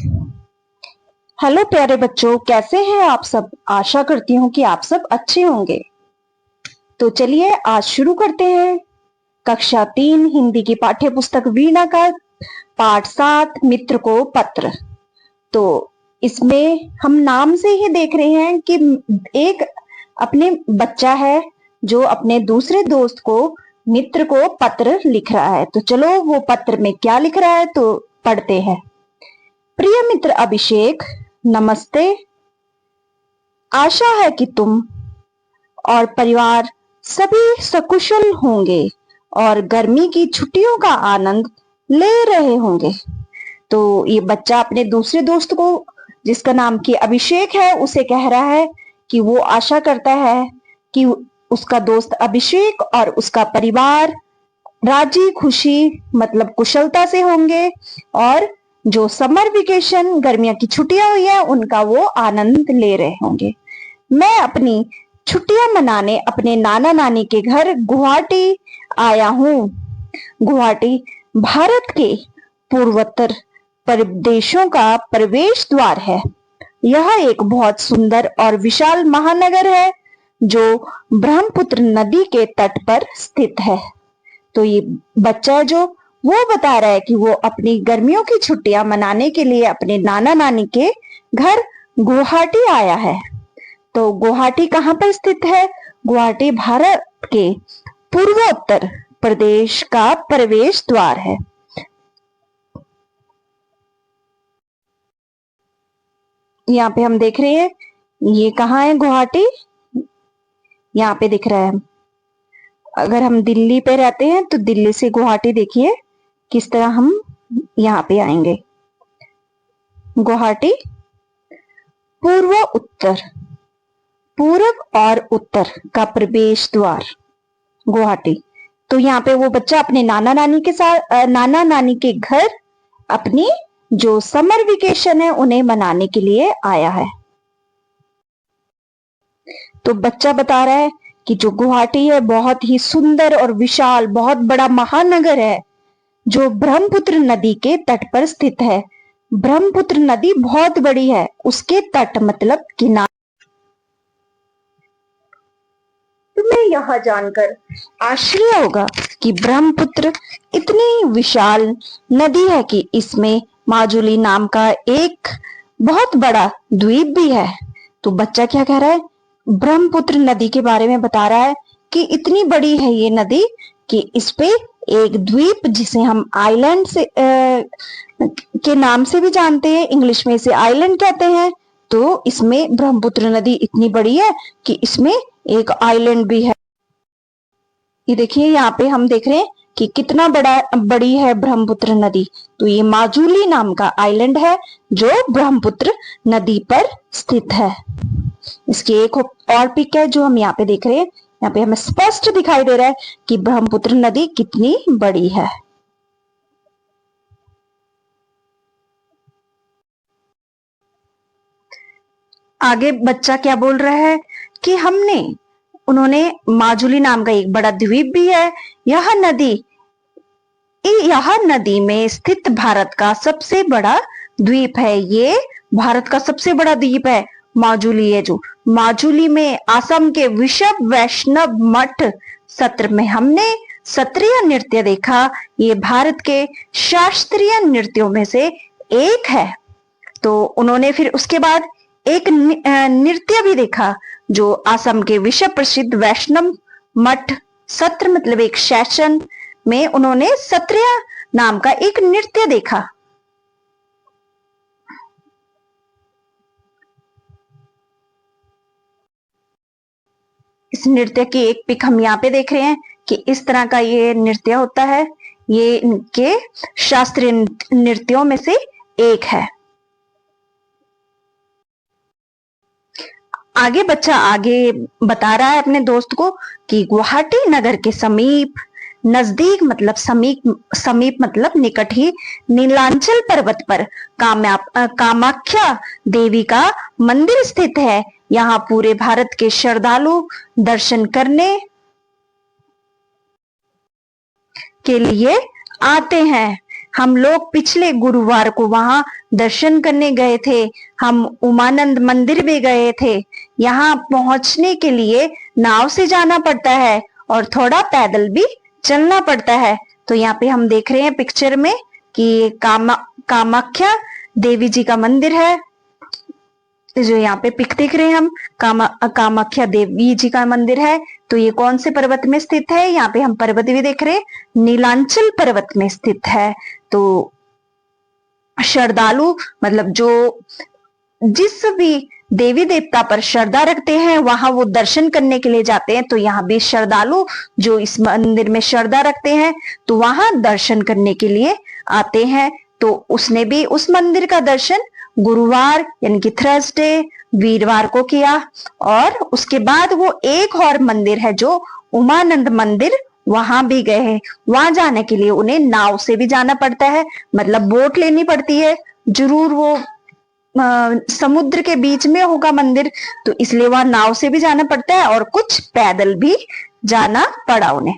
Hello प्यारे बच्चों, कैसे हैं आप सब। आशा करती हूँ कि आप सब अच्छे होंगे। तो चलिए आज शुरू करते हैं कक्षा 3 हिंदी की पाठ्य पुस्तक वीणा का पाठ 7 मित्र को पत्र। तो इसमें हम नाम से ही देख रहे हैं कि एक अपने बच्चा है जो अपने दूसरे दोस्त को मित्र को पत्र लिख रहा है। तो चलो वो पत्र में क्या लिख रहा है तो पढ़ते हैं। प्रिय मित्र अभिषेक, नमस्ते। आशा है कि तुम और परिवार सभी सकुशल होंगे और गर्मी की छुट्टियों का आनंद ले रहे होंगे। तो ये बच्चा अपने दूसरे दोस्त को, जिसका नाम की अभिषेक है, उसे कह रहा है कि वो आशा करता है कि उसका दोस्त अभिषेक और उसका परिवार राजी खुशी मतलब कुशलता से होंगे और जो समर वेकेशन गर्मियों की छुट्टियां हुई है उनका वो आनंद ले रहे होंगे। मैं अपनी छुट्टियां मनाने अपने नाना नानी के घर गुवाहाटी आया हूँ। गुवाहाटी भारत के पूर्वोत्तर प्रदेशों का प्रवेश द्वार है। यह एक बहुत सुंदर और विशाल महानगर है जो ब्रह्मपुत्र नदी के तट पर स्थित है। तो ये बच्चा है जो वो बता रहा है कि वो अपनी गर्मियों की छुट्टियां मनाने के लिए अपने नाना नानी के घर गुवाहाटी आया है। तो गुवाहाटी कहाँ पर स्थित है? गुवाहाटी भारत के पूर्वोत्तर प्रदेश का प्रवेश द्वार है। यहाँ पे हम देख रहे हैं ये कहाँ है गुवाहाटी, यहाँ पे दिख रहा है। अगर हम दिल्ली पे रहते हैं तो दिल्ली से गुवाहाटी देखिए किस तरह हम यहाँ पे आएंगे। गुवाहाटी पूर्व उत्तर, पूरब और उत्तर का प्रवेश द्वार गुवाहाटी। तो यहाँ पे वो बच्चा अपने नाना नानी के साथ नाना नानी के घर अपनी जो समर वेकेशन है उन्हें मनाने के लिए आया है। तो बच्चा बता रहा है कि जो गुवाहाटी है बहुत ही सुंदर और विशाल बहुत बड़ा महानगर है जो ब्रह्मपुत्र नदी के तट पर स्थित है। ब्रह्मपुत्र नदी बहुत बड़ी है, उसके तट मतलब किनारे। तुम्हें यह जानकर आश्चर्य होगा कि ब्रह्मपुत्र इतनी विशाल नदी है कि इसमें माजुली नाम का एक बहुत बड़ा द्वीप भी है। तो बच्चा क्या कह रहा है? ब्रह्मपुत्र नदी के बारे में बता रहा है कि इतनी बड़ी है ये नदी कि इस पे एक द्वीप जिसे हम आइलैंड से के नाम से भी जानते हैं, इंग्लिश में इसे आइलैंड कहते हैं। तो इसमें ब्रह्मपुत्र नदी इतनी बड़ी है कि इसमें एक आइलैंड भी है। ये देखिए यहाँ पे हम देख रहे हैं कि कितना बड़ी है ब्रह्मपुत्र नदी। तो ये माजुली नाम का आइलैंड है जो ब्रह्मपुत्र नदी पर स्थित है। इसकी एक और पिक है जो हम यहाँ पे देख रहे हैं। यहाँ पे हमें स्पष्ट दिखाई दे रहा है कि ब्रह्मपुत्र नदी कितनी बड़ी है। आगे बच्चा क्या बोल रहा है कि उन्होंने माजुली नाम का एक बड़ा द्वीप भी है। यह नदी में स्थित भारत का सबसे बड़ा द्वीप है। ये भारत का सबसे बड़ा द्वीप है माजुली है। जो माजुली में असम के विषभ वैष्णव मठ सत्र में हमने सत्रीय नृत्य देखा। ये भारत के शास्त्रीय नृत्यों में से एक है। तो उन्होंने फिर उसके बाद एक नृत्य भी देखा जो असम के विश्व प्रसिद्ध वैष्णव मठ सत्र मतलब एक सेशन में उन्होंने सत्रिय नाम का एक नृत्य देखा। इस नृत्य की एक पिक हम यहाँ पे देख रहे हैं कि इस तरह का ये नृत्य होता है। ये इनके शास्त्रीय नृत्यों में से एक है। आगे बच्चा आगे बता रहा है अपने दोस्त को कि गुवाहाटी नगर के समीप नजदीक मतलब समीप मतलब निकट ही नीलांचल पर्वत पर कामाख्या देवी का मंदिर स्थित है। यहाँ पूरे भारत के श्रद्धालु दर्शन करने के लिए आते हैं। हम लोग पिछले गुरुवार को वहां दर्शन करने गए थे। हम उमानंद मंदिर भी गए थे। यहाँ पहुंचने के लिए नाव से जाना पड़ता है और थोड़ा पैदल भी चलना पड़ता है। तो यहाँ पे हम देख रहे हैं पिक्चर में कि कामाख्या देवी जी का मंदिर है। जो यहाँ पे पिक देख रहे हैं हम, कामाख्या देवी जी का मंदिर है। तो ये कौन से पर्वत में स्थित है? यहाँ पे हम पर्वत भी देख रहे हैं, नीलांचल पर्वत में स्थित है। तो श्रद्धालु मतलब जो जिस भी देवी देवता पर श्रद्धा रखते हैं वहां वो दर्शन करने के लिए जाते हैं। तो यहाँ भी श्रद्धालु जो इस मंदिर में श्रद्धा रखते हैं तो वहां दर्शन करने के लिए आते हैं। तो उसने भी उस मंदिर का दर्शन गुरुवार यानी कि थर्सडे वीरवार को किया। और उसके बाद वो एक और मंदिर है जो उमानंद मंदिर, वहां भी गए हैं। वहां जाने के लिए उन्हें नाव से भी जाना पड़ता है, मतलब बोट लेनी पड़ती है। जरूर वो समुद्र के बीच में होगा मंदिर, तो इसलिए वहां नाव से भी जाना पड़ता है और कुछ पैदल भी जाना पड़ा उन्हें।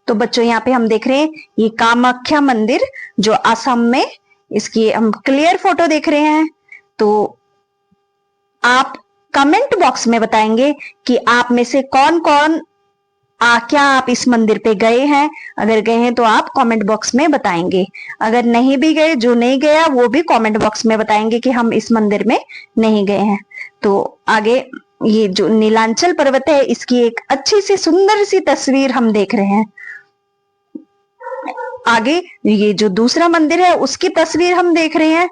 तो बच्चों यहाँ पे हम देख रहे हैं ये कामाख्या मंदिर जो असम में, इसकी हम क्लियर फोटो देख रहे हैं। तो आप कमेंट बॉक्स में बताएंगे कि आप में से कौन कौन क्या आप इस मंदिर पे गए हैं। अगर गए हैं तो आप कमेंट बॉक्स में बताएंगे। अगर नहीं भी गए, जो नहीं गया वो भी कमेंट बॉक्स में बताएंगे कि हम इस मंदिर में नहीं गए हैं। तो आगे ये जो नीलांचल पर्वत है इसकी एक अच्छी सी सुंदर सी तस्वीर हम देख रहे हैं। आगे ये जो दूसरा मंदिर है उसकी तस्वीर हम देख रहे हैं।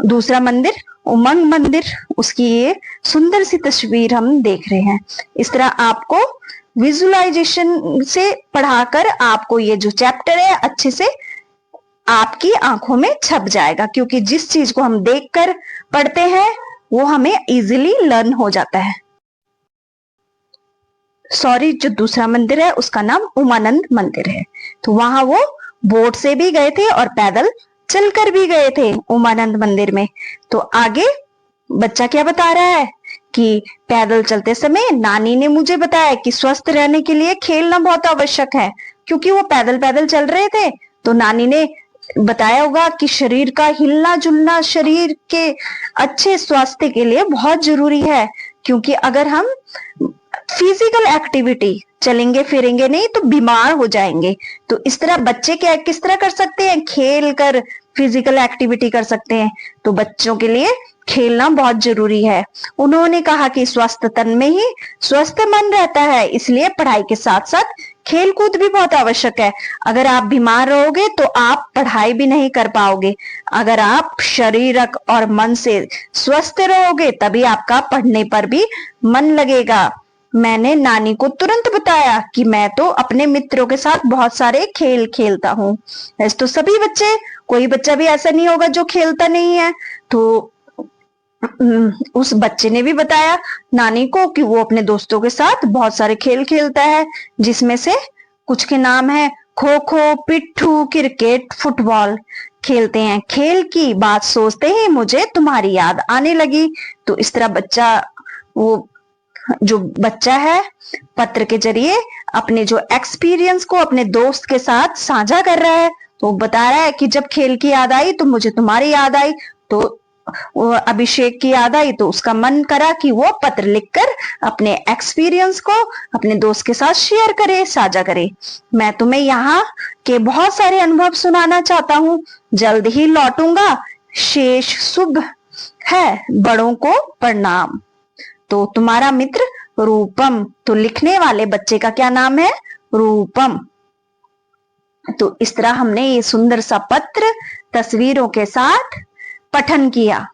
दूसरा मंदिर उमंग मंदिर, उसकी ये सुंदर सी तस्वीर हम देख रहे हैं। इस तरह आपको विजुअलाइजेशन से पढ़ाकर आपको ये जो चैप्टर है अच्छे से आपकी आंखों में छप जाएगा, क्योंकि जिस चीज को हम देखकर पढ़ते हैं वो हमें इजीली लर्न हो जाता है। सॉरी, जो दूसरा मंदिर है उसका नाम उमानंद मंदिर है। तो वहां वो बोट से भी गए थे और पैदल चलकर भी गए थे उमानंद मंदिर में। तो आगे बच्चा क्या बता रहा है कि पैदल चलते समय नानी ने मुझे बताया कि स्वस्थ रहने के लिए खेलना बहुत आवश्यक है। क्योंकि वो पैदल पैदल चल रहे थे तो नानी ने बताया होगा कि शरीर का हिलना जुलना शरीर के अच्छे स्वास्थ्य के लिए बहुत जरूरी है। क्योंकि अगर हम फिजिकल एक्टिविटी चलेंगे फिरेंगे नहीं तो बीमार हो जाएंगे। तो इस तरह बच्चे क्या किस तरह कर सकते हैं? खेल कर फिजिकल एक्टिविटी कर सकते हैं। तो बच्चों के लिए खेलना बहुत जरूरी है। उन्होंने कहा कि स्वस्थ तन में ही स्वस्थ मन रहता है, इसलिए पढ़ाई के साथ साथ खेल कूद भी बहुत आवश्यक है। अगर आप बीमार रहोगे तो आप पढ़ाई भी नहीं कर पाओगे। अगर आप शारीरिक और मन से स्वस्थ रहोगे तभी आपका पढ़ने पर भी मन लगेगा। मैंने नानी को तुरंत बताया कि मैं तो अपने मित्रों के साथ बहुत सारे खेल खेलता हूँ। वैसे तो सभी बच्चे, कोई बच्चा भी ऐसा नहीं होगा जो खेलता नहीं है। तो उस बच्चे ने भी बताया नानी को कि वो अपने दोस्तों के साथ बहुत सारे खेल खेलता है, जिसमें से कुछ के नाम है खो खो, पिट्ठू, क्रिकेट, फुटबॉल खेलते हैं। खेल की बात सोचते ही मुझे तुम्हारी याद आने लगी। तो इस तरह बच्चा, वो जो बच्चा है पत्र के जरिए अपने जो एक्सपीरियंस को अपने दोस्त के साथ साझा कर रहा है। तो बता रहा है कि जब खेल की याद आई तो मुझे तुम्हारी याद आई, तो अभिषेक की याद आई, तो उसका मन करा कि वो पत्र लिखकर अपने एक्सपीरियंस को अपने दोस्त के साथ शेयर करे, साझा करे। मैं तुम्हें यहाँ के बहुत सारे अनुभव सुनाना चाहता हूँ। जल्द ही लौटूंगा। शेष शुभ है, बड़ों को प्रणाम। तो तुम्हारा मित्र रूपम। तो लिखने वाले बच्चे का क्या नाम है? रूपम। तो इस तरह हमने ये सुंदर सा पत्र तस्वीरों के साथ पठन किया।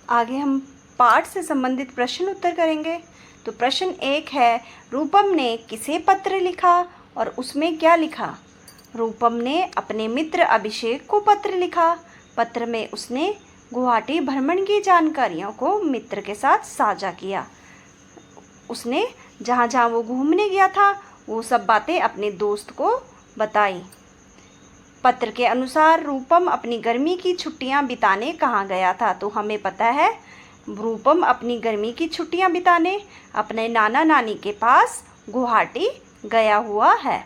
आगे हम पाठ से संबंधित प्रश्न उत्तर करेंगे। तो प्रश्न 1 है, रूपम ने किसे पत्र लिखा और उसमें क्या लिखा? रूपम ने अपने मित्र अभिषेक को पत्र लिखा। पत्र में उसने गुवाहाटी भ्रमण की जानकारियों को मित्र के साथ साझा किया। उसने जहाँ जहाँ वो घूमने गया था वो सब बातें अपने दोस्त को बताई। पत्र के अनुसार रूपम अपनी गर्मी की छुट्टियां बिताने कहाँ गया था? तो हमें पता है रूपम अपनी गर्मी की छुट्टियां बिताने अपने नाना नानी के पास गुवाहाटी गया हुआ है।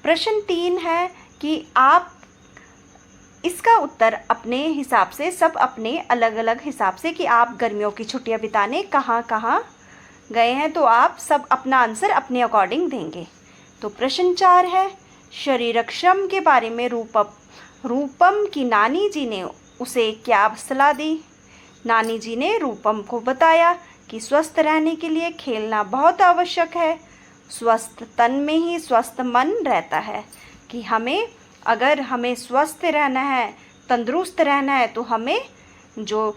प्रश्न 3 है कि आप इसका उत्तर अपने हिसाब से, सब अपने अलग अलग हिसाब से, कि आप गर्मियों की छुट्टियां बिताने कहाँ कहाँ गए हैं, तो आप सब अपना आंसर अपने अकॉर्डिंग देंगे। तो प्रश्न 4 है, शारीरिक श्रम के बारे में रूपम की नानी जी ने उसे क्या सलाह दी? नानी जी ने रूपम को बताया कि स्वस्थ रहने के लिए खेलना बहुत आवश्यक है। स्वस्थ तन में ही स्वस्थ मन रहता है, कि अगर हमें स्वस्थ रहना है, तंदुरुस्त रहना है, तो हमें जो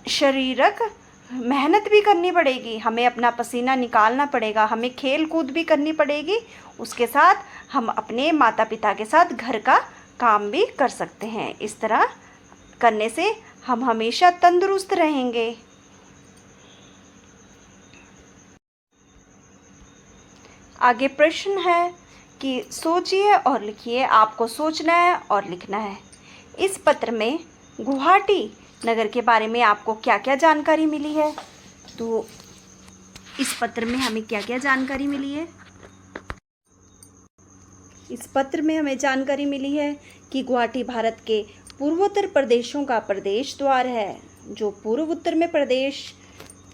शारीरिक मेहनत भी करनी पड़ेगी, हमें अपना पसीना निकालना पड़ेगा, हमें खेल कूद भी करनी पड़ेगी। उसके साथ हम अपने माता पिता के साथ घर का काम भी कर सकते हैं। इस तरह करने से हम हमेशा तंदुरुस्त रहेंगे। आगे प्रश्न है कि सोचिए और लिखिए। आपको सोचना है और लिखना है। इस पत्र में गुवाहाटी नगर के बारे में आपको क्या क्या जानकारी मिली है? तो इस पत्र में हमें क्या क्या जानकारी मिली है? इस पत्र में हमें जानकारी मिली है कि गुवाहाटी भारत के पूर्वोत्तर प्रदेशों का प्रदेश द्वार है। जो पूर्व उत्तर में प्रदेश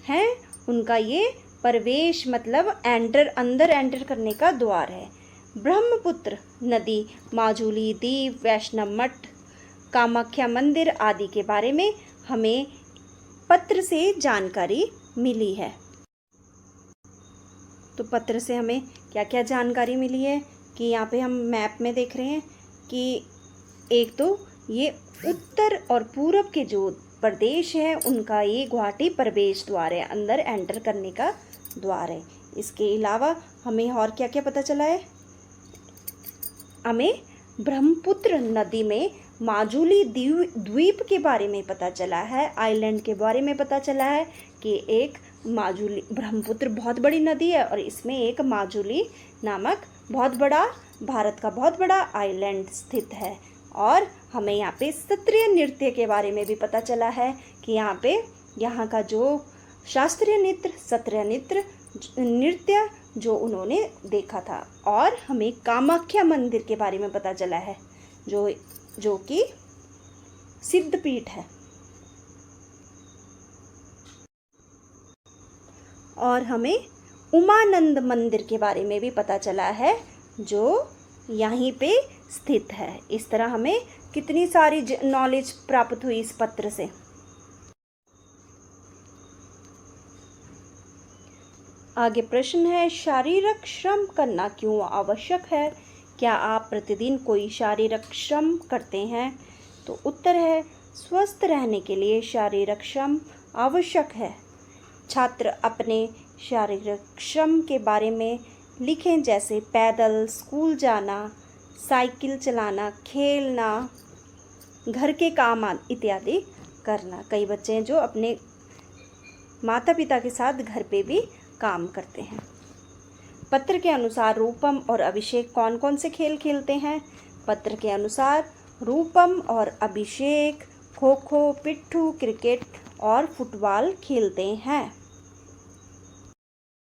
हैं उनका ये प्रवेश मतलब अंदर एंटर करने का द्वार है। ब्रह्मपुत्र नदी, माजुली द्वीप, वैष्णव मठ, कामाख्या मंदिर आदि के बारे में हमें पत्र से जानकारी मिली है। तो पत्र से हमें क्या क्या जानकारी मिली है कि यहाँ पे हम मैप में देख रहे हैं कि एक तो ये उत्तर और पूरब के जो प्रदेश है उनका ये गुवाहाटी प्रवेश द्वार है, अंदर एंटर करने का द्वार है। इसके अलावा हमें और क्या क्या पता चला है? हमें ब्रह्मपुत्र नदी में माजुली द्वीप के बारे में पता चला है, आइलैंड के बारे में पता चला है कि एक माजुली, ब्रह्मपुत्र बहुत बड़ी नदी है और इसमें एक माजुली नामक बहुत बड़ा, भारत का बहुत बड़ा आइलैंड स्थित है। और हमें यहाँ पे सत्रिय नृत्य के बारे में भी पता चला है कि यहाँ का जो शास्त्रीय नृत्य, सत्रिय नृत्य जो उन्होंने देखा था। और हमें कामाख्या मंदिर के बारे में पता चला है जो कि सिद्धपीठ है। और हमें उमानंद मंदिर के बारे में भी पता चला है जो यहीं पे स्थित है। इस तरह हमें कितनी सारी नॉलेज प्राप्त हुई इस पत्र से। आगे प्रश्न है, शारीरिक श्रम करना क्यों आवश्यक है? क्या आप प्रतिदिन कोई शारीरिक श्रम करते हैं? तो उत्तर है, स्वस्थ रहने के लिए शारीरिक श्रम आवश्यक है। छात्र अपने शारीरिक श्रम के बारे में लिखें, जैसे पैदल स्कूल जाना, साइकिल चलाना, खेलना, घर के काम इत्यादि करना। कई बच्चे हैं जो अपने माता पिता के साथ घर पे भी काम करते हैं। पत्र के अनुसार रूपम और अभिषेक कौन कौन से खेल खेलते हैं? पत्र के अनुसार रूपम और अभिषेक खो खो, पिट्ठू, क्रिकेट और फुटबॉल खेलते हैं।